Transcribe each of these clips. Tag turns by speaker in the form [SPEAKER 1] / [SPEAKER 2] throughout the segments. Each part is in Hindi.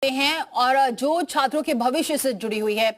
[SPEAKER 1] हैं और जो छात्रों के भविष्य से जुड़ी हुई है।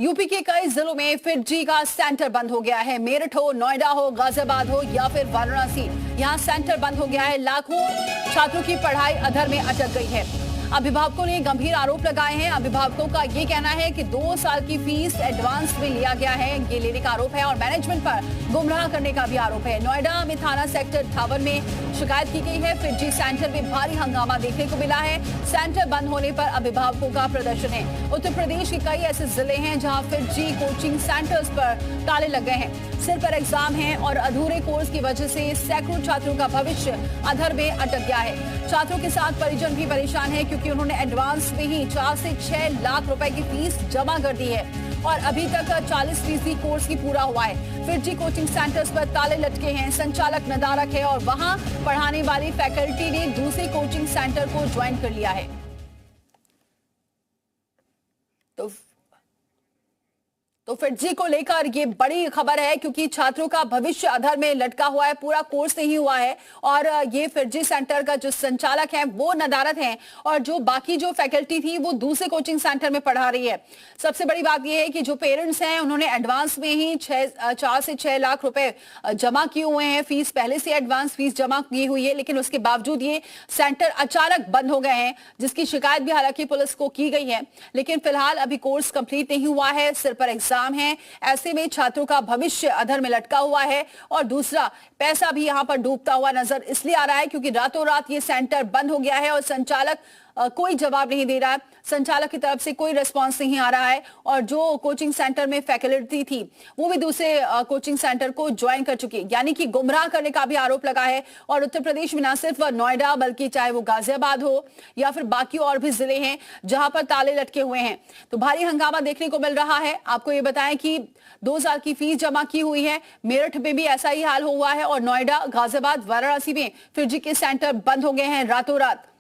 [SPEAKER 1] यूपी के कई जिलों में फिटजी का सेंटर बंद हो गया है। मेरठ हो, नोएडा हो, गाजियाबाद हो या फिर वाराणसी, यहाँ सेंटर बंद हो गया है। लाखों छात्रों की पढ़ाई अधर में अटक गई है। अभिभावकों ने गंभीर आरोप लगाए हैं। अभिभावकों का ये कहना है कि 2 साल की फीस एडवांस में लिया गया है, ये लेने का आरोप है और मैनेजमेंट पर गुमराह करने का भी आरोप है। नोएडा में थाना सेक्टर 58 में शिकायत की गई है। फिटजी सेंटर में भारी हंगामा देखने को मिला है। सेंटर बंद होने पर अभिभावकों का प्रदर्शन है। उत्तर प्रदेश के कई ऐसे जिले हैं जहां फिटजी कोचिंग सेंटर्स पर ताले लग गए हैं। सिर पर एग्जाम है और अधूरे कोर्स की वजह से सैकड़ों छात्रों का भविष्य अधर में अटक गया है। छात्रों के साथ परिजन भी परेशान है क्योंकि उन्होंने एडवांस में ही 4 से 6 लाख रुपए की फीस जमा कर दी है और अभी तक 40% कोर्स की पूरा हुआ है। फिटजी कोचिंग सेंटर्स पर ताले लटके हैं। संचालक नदारक है और वहां पढ़ाने वाली फैकल्टी ने दूसरे कोचिंग सेंटर को ज्वाइन कर लिया है। तो फिटजी को लेकर ये बड़ी खबर है क्योंकि छात्रों का भविष्य अधर में लटका हुआ है। पूरा कोर्स नहीं हुआ है और ये फिटजी सेंटर का जो संचालक है वो नदारत है और जो बाकी जो फैकल्टी थी वो दूसरे कोचिंग सेंटर में पढ़ा रही है। सबसे बड़ी बात ये है कि जो पेरेंट्स हैं उन्होंने एडवांस में ही 4 से 6 लाख रुपए जमा किए हुए हैं। फीस पहले से एडवांस फीस जमा की हुई है, लेकिन उसके बावजूद ये सेंटर अचानक बंद हो गए हैं, जिसकी शिकायत भी हालांकि पुलिस को की गई है। लेकिन फिलहाल अभी कोर्स कंप्लीट नहीं हुआ है, सिर पर एग्जाम है। ऐसे में छात्रों का भविष्य अधर में लटका हुआ है और दूसरा पैसा भी यहां पर डूबता हुआ नजर इसलिए आ रहा है क्योंकि रातों रात ये सेंटर बंद हो गया है और संचालक कोई जवाब नहीं दे रहा है। संचालक की तरफ से कोई रिस्पांस नहीं आ रहा है और जो कोचिंग सेंटर में फैकल्टी थी वो भी दूसरे कोचिंग सेंटर को ज्वाइन कर चुकी है, यानी कि गुमराह करने का भी आरोप लगा है। और उत्तर प्रदेश में न सिर्फ नोएडा बल्कि चाहे वो गाजियाबाद हो या फिर बाकी और भी जिले हैं जहां पर ताले लटके हुए हैं। तो भारी हंगामा देखने को मिल रहा है। आपको ये बताएं कि 2 साल की फीस जमा की हुई है। मेरठ में भी ऐसा ही हाल हुआ है और नोएडा, गाजियाबाद, वाराणसी में फिटजी के सेंटर बंद हो गए हैं रातों रात।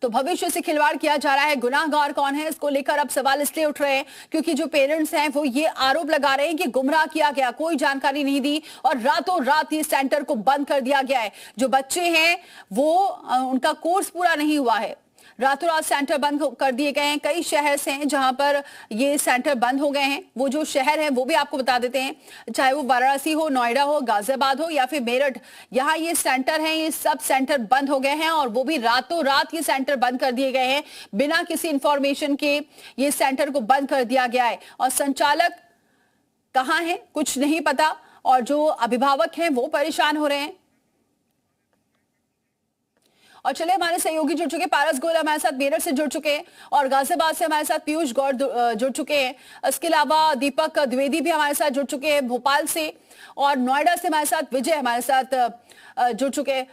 [SPEAKER 1] तो भविष्य से खिलवाड़ किया जा रहा है। गुनाहगार कौन है, इसको लेकर अब सवाल इसलिए उठ रहे हैं क्योंकि जो पेरेंट्स हैं वो ये आरोप लगा रहे हैं कि गुमराह किया गया, कोई जानकारी नहीं दी और रातों रात ये सेंटर को बंद कर दिया गया है। जो बच्चे हैं वो उनका कोर्स पूरा नहीं हुआ है। रातों रात सेंटर बंद कर दिए गए हैं। कई शहर हैं जहां पर ये सेंटर बंद हो गए हैं। वो जो शहर है वो भी आपको बता देते हैं, चाहे वो वाराणसी हो, नोएडा हो, गाजियाबाद हो या फिर मेरठ, यहाँ ये सेंटर हैं, ये सब सेंटर बंद हो गए हैं और वो भी रातों रात ये सेंटर बंद कर दिए गए हैं। बिना किसी इंफॉर्मेशन के ये सेंटर को बंद कर दिया गया है और संचालक कहाँ है कुछ नहीं पता और जो अभिभावक हैं वो परेशान हो रहे हैं। और चले हमारे सहयोगी जुड़ चुके, पारस गोयल हमारे साथ मेरठ से जुड़ चुके हैं और गाजियाबाद से हमारे साथ पीयूष गौर जुड़ चुके हैं। इसके अलावा दीपक द्विवेदी भी हमारे साथ जुड़ चुके हैं भोपाल से और नोएडा से हमारे साथ विजय हमारे साथ जुड़ चुके हैं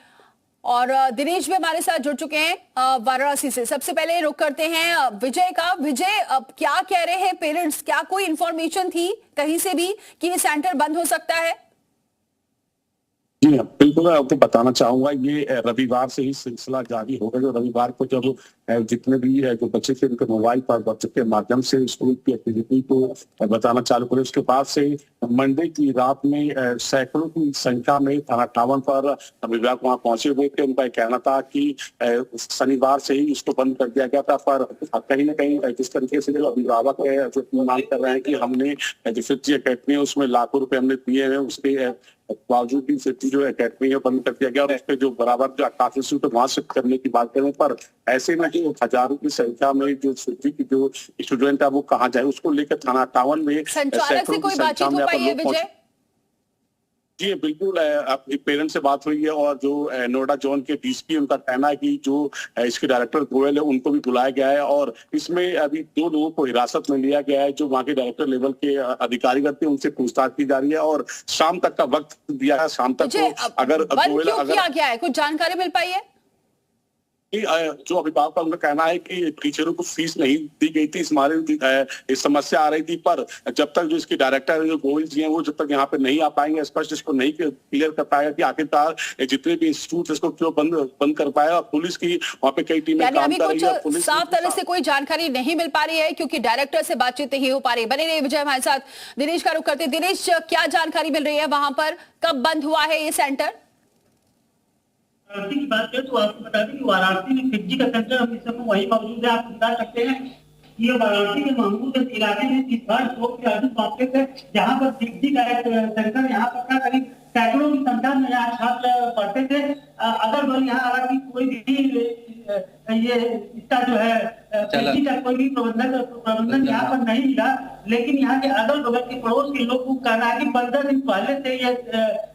[SPEAKER 1] और दिनेश भी हमारे साथ जुड़ चुके हैं वाराणसी से। सबसे पहले रुक करते हैं विजय का। विजय, क्या कह रहे हैं पेरेंट्स, क्या कोई इंफॉर्मेशन थी कहीं से भी कि ये सेंटर बंद हो सकता है?
[SPEAKER 2] जी हाँ, बिल्कुल। मैं आपको बताना चाहूंगा ये रविवार से ही सिलसिला जारी होगा। जो रविवार को जब जितने भी जो बच्चे थे उनके मोबाइल पर व्हाट्सएप के माध्यम से स्कूल की एक्टिविटी को बताना चालू करे, उसके बाद से मंडे की रात में सैकड़ों की संख्या में थाना 58 पर अभिभावक वहां पहुंचे हुए थे। उनका कहना था कि शनिवार से ही इसको बंद कर दिया गया था, पर कहीं ना कहीं जिस तरीके से जो अभिभावक है जो मांग कर रहे हैं कि हमने जो फिटजी अकेडमी है उसमें लाखों रुपए हमने दिए हैं, उसके बावजूद भी फिटजी जो अकेडमी है बंद कर दिया गया और उस पर जो बराबर जो 88 सीट वहां शिफ्ट करने की बात करें, पर ऐसे में हजारों की संख्या में जो फिटजी की जो स्टूडेंट है वो कहाँ जाए, उसको लेकर थाना 58 में
[SPEAKER 1] संचालक से कोई बातचीत हो पाई है विजय?
[SPEAKER 2] जी बिल्कुल, अपनी पेरेंट्स से बात हुई है और जो नोएडा जोन के डीसीपी उनका कहना है कि जो इसके डायरेक्टर गोयल है उनको भी बुलाया गया है और इसमें अभी 2 लोगों को हिरासत में लिया गया है। जो वहाँ के डायरेक्टर लेवल के अधिकारी करते हैं उनसे पूछताछ की जा रही है और शाम तक का वक्त दिया है। शाम तक तो अगर गोयल
[SPEAKER 1] किया गया है, कुछ जानकारी मिल पाई है?
[SPEAKER 2] जो अभिभावक का उनका कहना है कि टीचरों को फीस नहीं दी गई थी, इस समस्या आ रही थी, पर जब तक जो इसके डायरेक्टर जो गोयल जी हैं वो जब तक यहाँ पे नहीं आ पाएंगे, स्पष्ट इसको नहीं क्लियर कर पाएगा कि आखिरकार जितने भी इंस्टीट्यूट इसको क्यों बंद कर पाया। पुलिस की वहाँ पे कई टीमें काम कर रही है।
[SPEAKER 1] साफ तरह से कोई जानकारी नहीं मिल पा रही है क्योंकि डायरेक्टर से बातचीत नहीं हो पा रही। बने रहिए विजय हमारे साथ। दिनेश का रुख करते। दिनेश, क्या जानकारी मिल रही है, वहां पर कब बंद हुआ है ये सेंटर?
[SPEAKER 3] वाराणसी की बात करें तो आपको बता दें कि वाराणसी में 5G का सेंटर हम इस समय वही मौजूद है। आप बता सकते हैं कि ये वाराणसी के महमूदगंज इलाके में 30 चौक के आजू कॉम्प्लेक्स है, जहाँ पर 5G का एक सेंटर यहाँ पर था। करीब सैकड़ों की संख्या में यहाँ छात्र पढ़ते थे। अगर बल यहाँ हालांकि कोई भी ये इसका जो है 5G का कोई भी प्रबंधन यहाँ पर नहीं मिला, लेकिन यहाँ के अगल बगल के पड़ोस के लोग को कहना है कि 15 दिन पहले से ये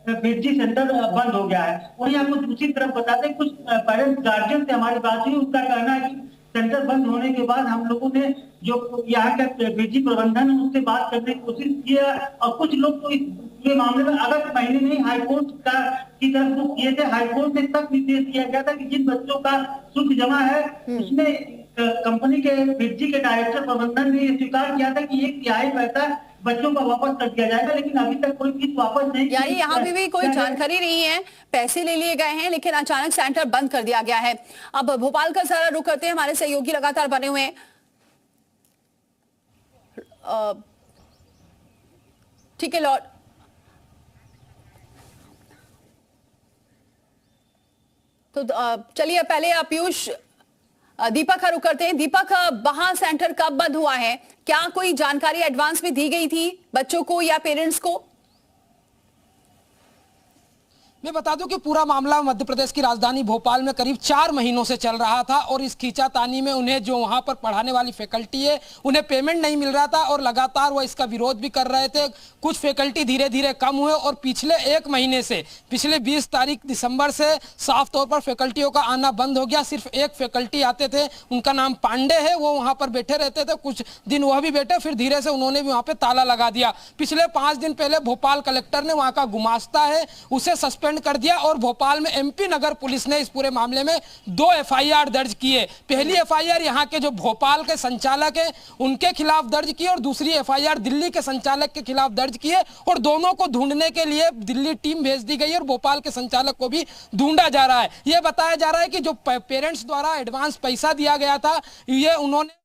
[SPEAKER 3] 5G सेंटर बंद हो गया है। वहीं आपको दूसरी तरफ बता दें, कुछ पेरेंट्स गार्जियन से हमारी बात हुई, उनका कहना है कि सेंटर बंद होने के बाद हम लोगों ने जो यहाँ का 5G प्रबंधन है उससे बात करने की कोशिश की है, और कुछ लोग तो इस पूरे मामले में अगस्त महीने में हाईकोर्ट की तरफ रुख किए थे। हाईकोर्ट से तक निर्देश दिया गया था कि जिन बच्चों का शुल्क जमा है उसमें कंपनी के 5G के डायरेक्टर प्रबंधन ने ये स्वीकार किया था कि 1/3 पैसा बच्चों का वापस कर दिया जाएगा, लेकिन अभी तक कोई फीस वापस नहीं।
[SPEAKER 1] यानी यहाँ भी कोई जानकारी नहीं है, पैसे ले लिए गए हैं लेकिन अचानक सेंटर बंद कर दिया गया है। अब भोपाल का सारा रुख करते हैं, हमारे सहयोगी लगातार बने हुए हैं। ठीक है लॉर्ड, तो चलिए पहले आप पीयूष दीपक का रुख करते हैं। दीपक, वहां सेंटर कब बंद हुआ है? क्या कोई जानकारी एडवांस में दी गई थी बच्चों को या पेरेंट्स को?
[SPEAKER 4] मैं बता दूं कि पूरा मामला मध्य प्रदेश की राजधानी भोपाल में करीब 4 महीनों से चल रहा था, और इस खींचातानी में उन्हें जो वहां पर पढ़ाने वाली फैकल्टी है उन्हें पेमेंट नहीं मिल रहा था, और लगातार वो इसका विरोध भी कर रहे थे। कुछ फैकल्टी धीरे धीरे कम हुए, और पिछले 1 महीने से, पिछले 20 तारीख दिसंबर से साफ तौर पर फैकल्टियों का आना बंद हो गया। सिर्फ एक फैकल्टी आते थे, उनका नाम पांडे है, वो वहां पर बैठे रहते थे। कुछ दिन वह भी बैठे, फिर धीरे से उन्होंने भी वहां पर ताला लगा दिया। पिछले 5 दिन पहले भोपाल कलेक्टर ने वहां का गुमास्ता है उसे सस्पेंड कर दिया, और भोपाल में एमपी नगर पुलिस ने इस पूरे मामले में 2 एफआईआर दर्ज किए। पहली एफआईआर यहां के जो भोपाल के संचालक हैं उनके खिलाफ दर्ज की, और दूसरी एफआईआर दिल्ली के संचालक के खिलाफ दर्ज की है, और दोनों को ढूंढने के लिए दिल्ली टीम भेज दी गई, और भोपाल के संचालक को भी ढूंढा जा रहा है। यह बताया जा रहा है कि जो पेरेंट्स द्वारा एडवांस पैसा दिया गया था, ये उन्होंने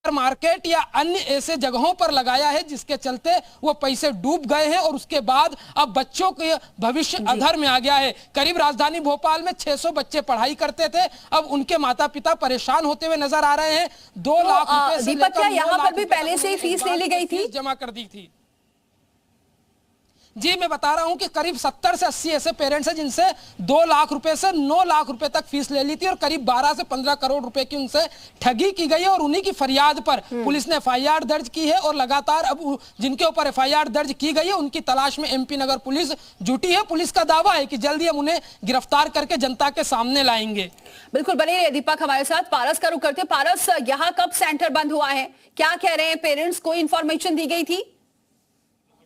[SPEAKER 4] मार्केट या अन्य ऐसे जगहों पर लगाया है, जिसके चलते वो पैसे डूब गए हैं, और उसके बाद अब बच्चों के भविष्य अधर में आ गया है। करीब राजधानी भोपाल में 600 बच्चे पढ़ाई करते थे, अब उनके माता पिता परेशान होते हुए नजर आ रहे हैं। 2 लाख रुपए से
[SPEAKER 1] दीपक, क्या यहाँ पर भी पहले से ही फीस ले ली गई थी?
[SPEAKER 4] जमा कर दी थी। जी, मैं बता रहा हूं कि करीब 70 से 80 ऐसे पेरेंट्स हैं जिनसे 2 लाख रुपए से 9 लाख रुपए तक फीस ले ली थी, और करीब 12 से 15 करोड़ रुपए की उनसे ठगी की गई है, और उन्हीं की फरियाद पर पुलिस ने एफआईआर दर्ज की है, और लगातार अब जिनके ऊपर एफआईआर दर्ज की गई है उनकी तलाश में एमपी नगर पुलिस जुटी है। पुलिस का दावा है कि जल्दी हम उन्हें गिरफ्तार करके जनता के सामने लाएंगे।
[SPEAKER 1] बिल्कुल, बने रहिए दीपक हमारे साथ। पारस का रुख करते हैं। पारस, यहाँ कब सेंटर बंद हुआ है, क्या कह रहे हैं पेरेंट्स? कोई इंफॉर्मेशन दी गई थी?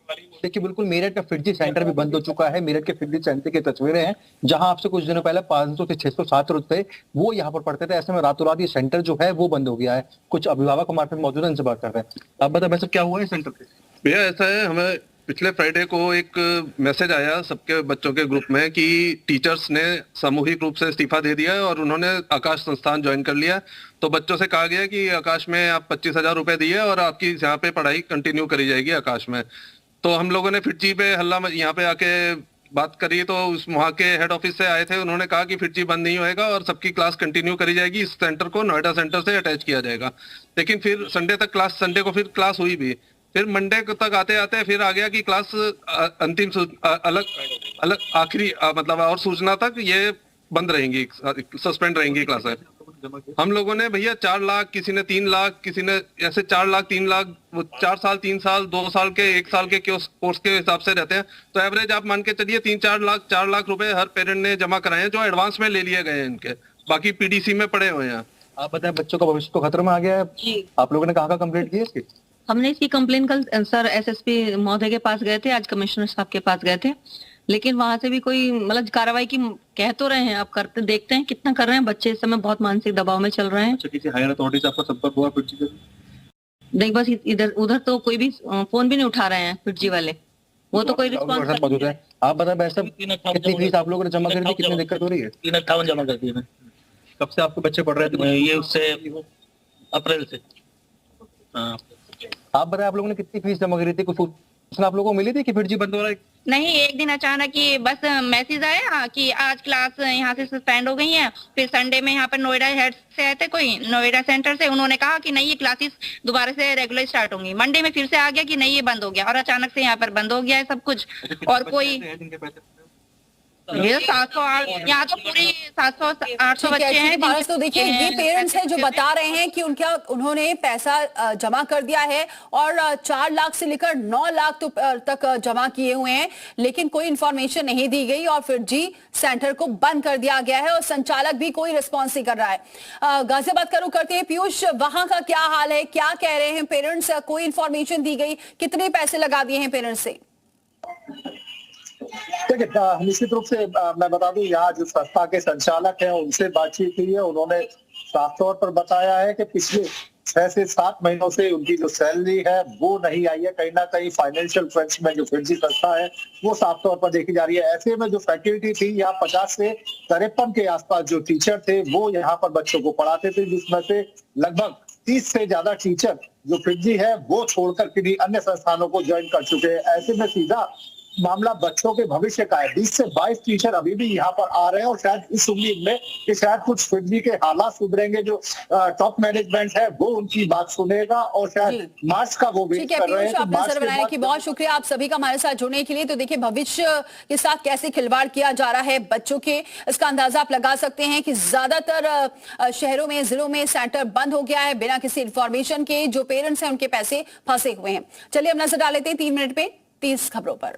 [SPEAKER 5] देखिए, बिल्कुल मेरठ का 5G सेंटर भी बंद हो चुका है। मेरठ के 5G सेंटर की तस्वीरें हैं, जहां आपसे कुछ दिनों पहले 500 से 600 छात्र थे, वो यहाँ पर पढ़ते थे। ऐसे में रातों रात ये सेंटर जो है वो बंद हो गया है। कुछ अभिभावक हमारे साथ मौजूद है, इनसे बात कर रहे हैं। आप बताएं सब क्या हुआ है सेंटर पे?
[SPEAKER 6] भैया ऐसा है, हमें पिछले फ्राइडे को एक मैसेज आया सबके बच्चों के ग्रुप में कि टीचर्स ने सामूहिक रूप से इस्तीफा दे दिया है और उन्होंने आकाश संस्थान ज्वाइन कर लिया। तो बच्चों से कहा गया कि आकाश में आप 25,000 रुपए दिए और आपकी यहाँ पे पढ़ाई कंटिन्यू करी जाएगी आकाश में। तो हम लोगों ने 5G पे हल्ला यहाँ पे आके बात करी, तो उस वहाँ के हेड ऑफिस से आए थे, उन्होंने कहा कि 5G बंद नहीं होएगा और सबकी क्लास कंटिन्यू करी जाएगी। इस सेंटर को नोएडा सेंटर से अटैच किया जाएगा। लेकिन फिर संडे को फिर क्लास हुई भी। फिर मंडे तक आते आते फिर आ गया कि क्लास अंतिम अलग आखिरी मतलब और सूचना तक ये बंद रहेंगी, सस्पेंड रहेंगी क्लासें। हम लोगों ने भैया 4 लाख, किसी ने 3 लाख, किसी ने ऐसे 4 लाख 3 लाख, वो 4 साल 3 साल 2 साल के 1 साल के कोर्स के हिसाब से रहते हैं। तो एवरेज आप मान के चलिए 4 लाख रुपए हर पेरेंट ने जमा कराए हैं, जो एडवांस में ले लिए गए हैं इनके। बाकी पीडीसी में पड़े हुए हैं।
[SPEAKER 5] आप बताएं, बच्चों का भविष्य तो खतरे में आ गया है। आप लोगों ने कहाँ कंप्लेंट की है इसकी?
[SPEAKER 7] हमने इसकी कंप्लेन कल सर एसएसपी महोदय के पास गए थे, आज कमिश्नर साहब के पास गए थे, लेकिन वहां से भी कोई मतलब कार्रवाई की कह तो रहे हैं, आप करते देखते हैं कितना कर रहे हैं। बच्चे इस समय बहुत मानसिक दबाव में चल रहे हैं।
[SPEAKER 5] किसी हायर अथॉरिटी से आपका संपर्क हुआ 5G से?
[SPEAKER 7] नहीं, बस इधर उधर तो कोई भी फोन भी नहीं उठा रहे हैं 5G वाले, वो तो कोई रिस्पॉन्स
[SPEAKER 5] मौजूद है। आप बताएं भाई साहब, कितनी फीस आप लोगों ने जमा कर दी, कितनी दिक्कत हो रही है?
[SPEAKER 8] 358 जमा कर दिए।
[SPEAKER 5] कब से आपके बच्चे पढ़ रहे थे?
[SPEAKER 8] ये उससे अप्रैल से।
[SPEAKER 5] आप बताएं, आप लोगों ने कितनी फीस जमा करी थी? कुछ सूचना आप लोगों को मिली थी कि 5G बंद हो रहा है?
[SPEAKER 9] नहीं, एक दिन अचानक ही बस मैसेज आया कि आज क्लास यहाँ से सस्पेंड हो गई है। फिर संडे में यहाँ पर नोएडा हेड से आए थे, कोई नोएडा सेंटर से, उन्होंने कहा कि नहीं ये क्लासेस दोबारा से रेगुलर स्टार्ट होंगी। मंडे में फिर से आ गया कि नहीं ये बंद हो गया, और अचानक से यहाँ पर बंद हो गया है सब कुछ। और कोई ये 700 यहाँ तो पूरी 700-800 बच्चे हैं।
[SPEAKER 1] तो देखिए, ये पेरेंट्स हैं जो बता रहे हैं कि उन्होंने पैसा जमा कर दिया है और 4 लाख से लेकर 9 लाख तक जमा किए हुए हैं, लेकिन कोई इंफॉर्मेशन नहीं दी गई और फिर जी सेंटर को बंद कर दिया गया है और संचालक भी कोई रिस्पॉन्स नहीं कर रहा है। गाजियाबाद का रुख करते हैं। पीयूष, वहां का क्या हाल है, क्या कह रहे हैं पेरेंट्स? कोई इंफॉर्मेशन दी गई? कितने पैसे लगा दिए हैं पेरेंट्स से?
[SPEAKER 5] देखिए, निश्चित रूप से मैं बता दूं, यहाँ जो संस्था के संचालक हैं उनसे बातचीत हुई है। उन्होंने साफ तौर पर बताया है कि पिछले 6 से 7 महीनों से उनकी जो सैलरी है वो नहीं आई है। कहीं ना कहीं फाइनेंशियल क्रंच में जो फिरजी संस्था है वो साफ तौर पर देखी जा रही है। ऐसे में जो फैकल्टी थी, यहाँ 50 से 53 के आसपास जो टीचर थे वो यहाँ पर बच्चों को पढ़ाते थे, जिसमें से लगभग 30 से ज्यादा टीचर जो फिरजी है वो छोड़कर किन्हीं अन्य संस्थानों को ज्वाइन कर चुके हैं। ऐसे में सीधा मामला बच्चों के भविष्य का है। 20 से 22 टीचर अभी भी यहाँ पर आ रहे हैं और शायद इस उम्मीद में कि शायद कुछ फिरजी के हालात सुधरेंगे, जो टॉप मैनेजमेंट है वो उनकी बात सुनेगा और शायद मार्च का वो वेट कर रहे हैं।
[SPEAKER 1] आपने नजर बनाने की बहुत शुक्रिया आप सभी का हमारे साथ जुड़ने के लिए। तो देखिए, भविष्य के साथ कैसे खिलवाड़ किया जा रहा है बच्चों के, इसका अंदाजा आप लगा सकते हैं कि ज्यादातर शहरों में, जिलों में सेंटर बंद हो गया है बिना किसी इंफॉर्मेशन के। जो पेरेंट्स हैं उनके पैसे फंसे हुए हैं। चलिए अब नजर डाल लेते हैं 3 मिनट में 30 खबरों पर।